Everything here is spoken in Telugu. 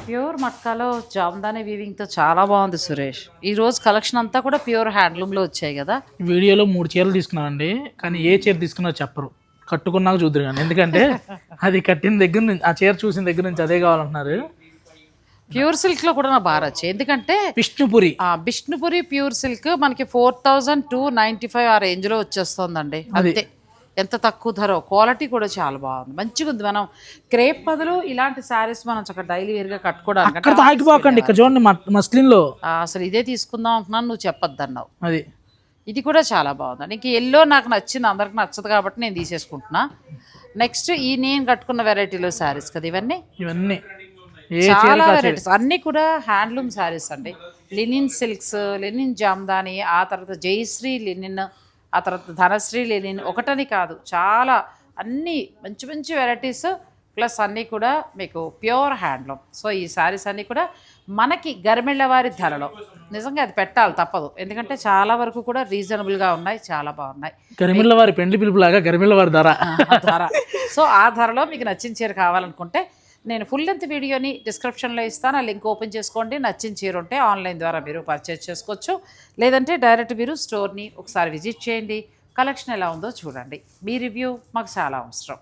ప్యూర్ మట్కాలో జామ్దాని వీవింగ్తో చాలా బాగుంది సురేష్. ఈ రోజు కలెక్షన్ అంతా కూడా ప్యూర్ హ్యాండ్లూమ్లో వచ్చాయి కదా. వీడియోలో 3 చీరలు తీసుకున్నామండి, కానీ ఏ చీర తీసుకున్నా చెప్పరు, కట్టుకున్నాక చూద్దరు కానీ. ఎందుకంటే అది కట్టిన దగ్గర నుంచి, ఆ చీర చూసిన దగ్గర నుంచి అదే కావాలంటున్నారు. ప్యూర్ సిల్క్లో కూడా నాకు బాగా వచ్చాయి, ఎందుకంటే విష్ణుపురి విష్ణుపురి ప్యూర్ సిల్క్ మనకి 4295 ఆ రేంజ్లో వచ్చేస్తుందండి. అంతే, ఎంత తక్కువ ధర, క్వాలిటీ కూడా చాలా బాగుంది, మంచిగా ఉంది. మనం క్రేప్ బదులు ఇలాంటి శారీస్ మనం చక్కగా డైలీ వేర్గా కట్టుకోవడానికి ఇక్కడ తాగిపోకండి. ఇక్కడ చూడండి మస్లిన్లో అసలు ఇదే తీసుకుందాం అంటున్నాను, నువ్వు చెప్పొద్దన్నావు. అది ఇది కూడా చాలా బాగుంది. నీకు ఎల్లో నాకు నచ్చింది, అందరికి నచ్చదు కాబట్టి నేను తీసేసుకుంటున్నా. నెక్స్ట్ ఈ నేను కట్టుకున్న వెరైటీలో శారీస్ కదా ఇవన్నీ చాలా వెరైటీస్, అన్నీ కూడా హ్యాండ్లూమ్ శారీస్ అండి. లినిన్ సిల్క్స్, లినిన్ జామ్దాని, ఆ తర్వాత జయశ్రీ లినిన్, ఆ తర్వాత ధనశ్రీ లినిన్, ఒకటని కాదు చాలా, అన్నీ మంచి మంచి వెరైటీస్, ప్లస్ అన్నీ కూడా మీకు ప్యూర్ హ్యాండ్లూమ్. సో ఈ శారీస్ అన్నీ కూడా మనకి గరిమెళ్ళ వారి ధరలో, నిజంగా అది పెట్టాలి తప్పదు, ఎందుకంటే చాలా వరకు కూడా రీజనబుల్గా ఉన్నాయి, చాలా బాగున్నాయి. గరిమెళ్ళ వారి పెండ్లి పిలుపులాగా గరిమెళ్ళ వారి ధర. సో ఆ ధరలో మీకు నచ్చిన చీర కావాలనుకుంటే నేను ఫుల్ లెంత్ వీడియోని డిస్క్రిప్షన్లో ఇస్తాను, ఆ లింక్ ఓపెన్ చేసుకోండి. నచ్చిన చీర ఉంటే ఆన్లైన్ ద్వారా మీరు పర్చేజ్ చేసుకోవచ్చు, లేదంటే డైరెక్ట్ మీరు స్టోర్ని ఒకసారి విజిట్ చేయండి, కలెక్షన్ ఎలా ఉందో చూడండి. మీ రివ్యూ మాకు చాలా అవసరం.